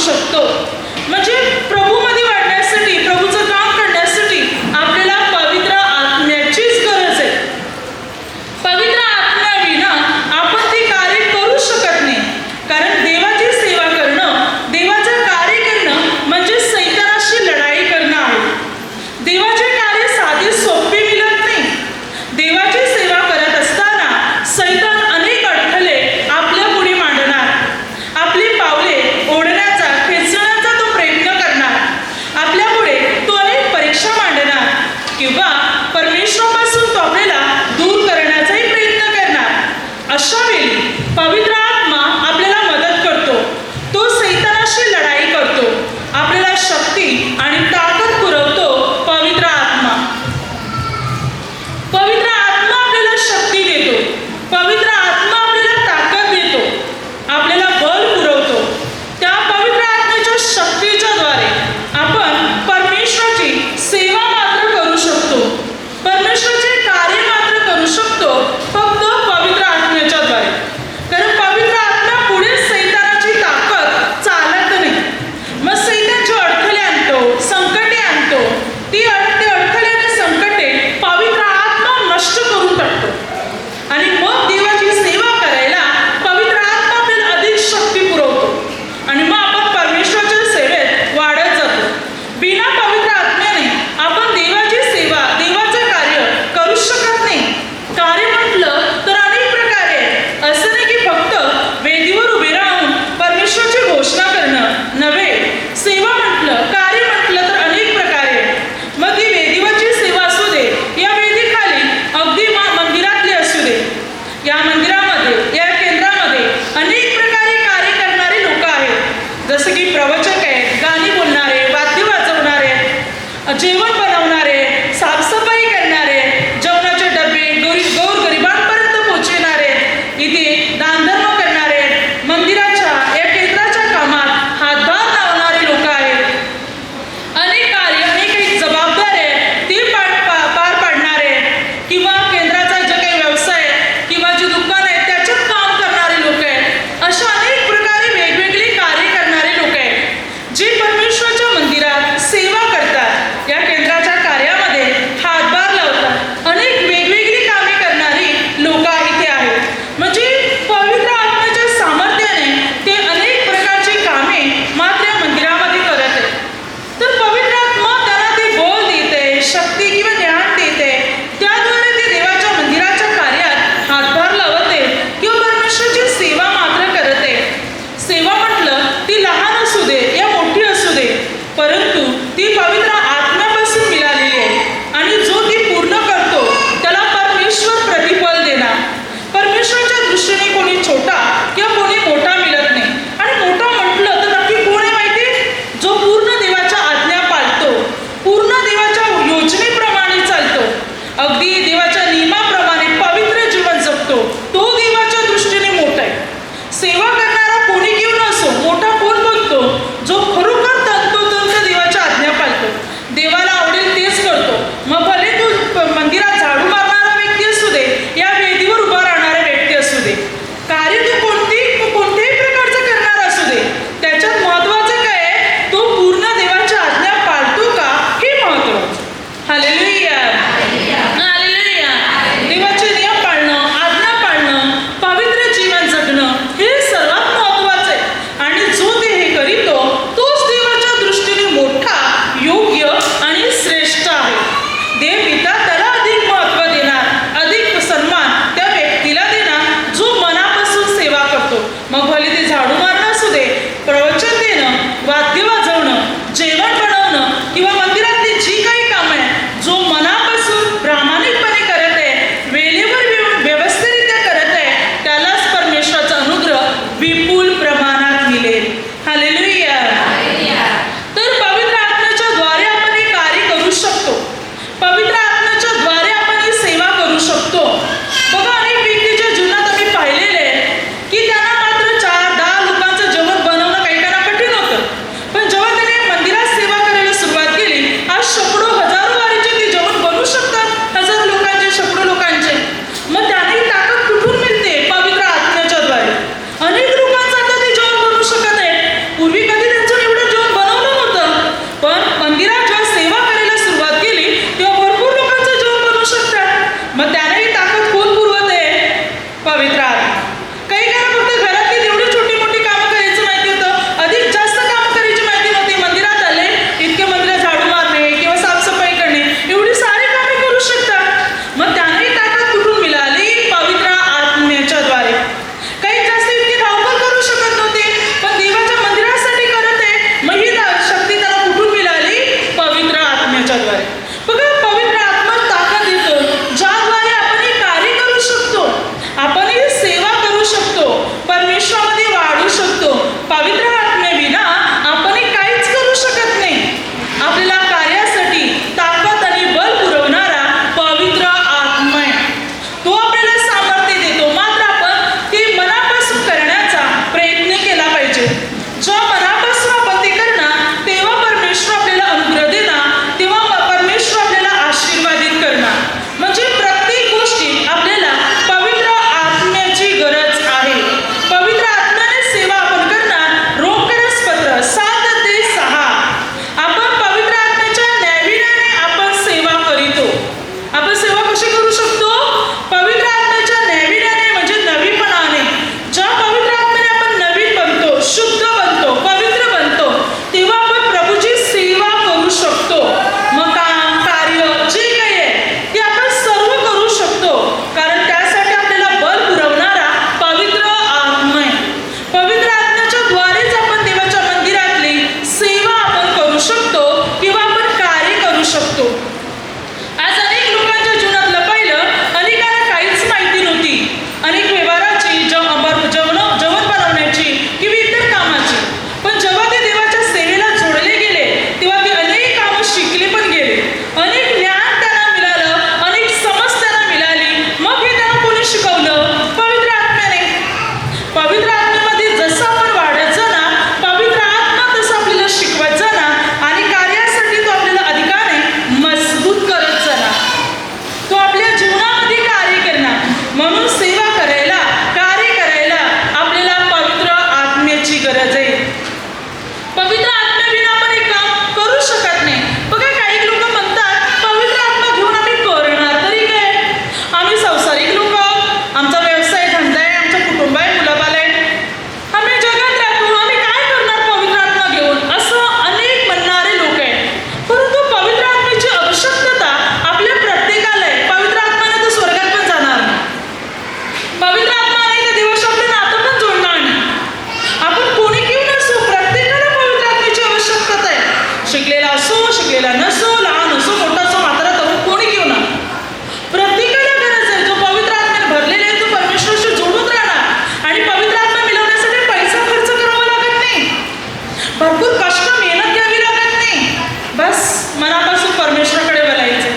शकतो. म्हणजे प्रभूमध्ये वाढण्यासाठी, प्रभूचं काम करण्यासाठी आपल्याला पवित्र आत्म्याचीच गरज आहे. पवित्र आत्म्याविना आपण ते कार्य करू शकत नाही. कारण देवाची सेवा करणं, देवाचं कार्य करणं म्हणजे सैतानाशी लढाई करणं आहे. देवाचे कार्य साधे सोपे मिळत नाही. देवाची सेवा करत असताना सैतान अनेक अडथळे आपल्या पुढे मांडणार. आपली पावले ओढण्याचा, खेचण्याचा तो प्रयत्न करणार. आपल्या पुढे तो अनेक परीक्षा मांडणार किंवा परमेश्वरापासून तो आपल्याला दूर करण्याचाही प्रयत्न करणार. अशा वेळी पवित्र आत्मा आपल्याला मदत करतो. तो सैतानाशी लढाई करतो. आपल्याला शक्ती आणि ताकद पुरवतो. पवित्र आत्मा आपल्याला शक्ती देतो. पवित्र आत्मा आपल्याला ताकद देतो, आपल्याला बल पुरवतो. त्या पवित्र आत्म्याच्या शक्तीच्या द्वारे आपण परमेश्वराची सेवा मात्र करू शकतो. परमेश्वराचे कार्य मात्र करू शकतो फक्त पवित्र आत्म्याच्या द्वारे. कारण पवित्र आत्मा पुढे सैतानाची ताकद चालत नाही. मग सैतान जे अडथळे आणतो, संकटे आणतो, ते अडथळे आणि संकटे पवित्र आत्मा नष्ट करून टाकतो. आणि मग देवाची सेवा करायला पवित्र आत्मा आपल्याला अधिक शक्ती पुरवतो. आणि मग आपण परमेश्वराच्या सेवेत वाढत जातो. बिना पवित्र आत्म्याने आपण देवाची सेवा, देवाचं कार्य करू शकत नाही. कार्य म्हटलं तर अनेक प्रकारे, असं नाही की फक्त वेदीवर उभे राहून परमेश्वराची घोषणा करणं नव्हे. सेवा म्हटलं, कार्य म्हटलं तर अनेक प्रकारे. मग ती वेदीवरची सेवा असू दे, या वेदीखाली अगदी मंदिरातली असू दे. या मंदिरामध्ये, या केंद्रामध्ये अनेक प्रकारे कार्य करणारे लोक आहेत. जसं की प्रवचक आहेत, गाणी बोलणारे, वाद्य वाजवणारे, जेवण बनवणारे, साफसफाई करणारे, जेवणाचे डबे गोरगरिबांपर्यंत पोहोचविणारे, इथे दानधर्म करणारे, मंदिराच्या या केंद्राच्या कामात हातभार लावणारे लोक आहेत. अनेक कार्य, अनेक जबाबदाऱ्या ते पार पाडणारे, किंवा केंद्राचा जे काही व्यवसाय किंवा जे दुकान आहे त्याच्यात काम करणारे लोक आहेत. अशा अनेक प्रकारे वेगवेगळे कार्य करणारे लोक आहेत जे परमेश्वराच्या मंदिरात सेवा करतात. या केंद्रात भरपूर कष्ट मेहनत घ्यावी लागत नाही. बस मनापासून परमेश्वराकडे बोलायचे,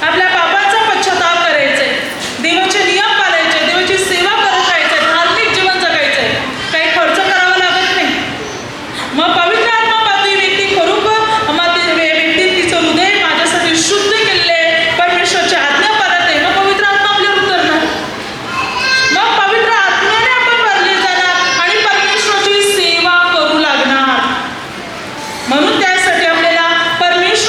आपल्या पापांचा पश्चाताप करायचे, देवाचे नियम पाळायचे, देवाची सेवा करत राहायचे, धार्मिक जीवन जगायचे. काही खर्च करावा लागत नाही. मग पवित्र आत्मा पाहते व्यक्ती खरोखर मग व्यक्ती तिचं हृदय माझ्यासाठी शुद्ध केलेले परमेश्वरची आज्ञा पाळत आहे. मग पवित्र आत्मा आपल्यावर उतरणार. मग पवित्र आत्म्याने आपण भरले जाणार आणि परमेश्वराची सेवा करू लागणार. म्हणून त्यासाठी आपल्याला परमेश्वर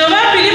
जेव्हा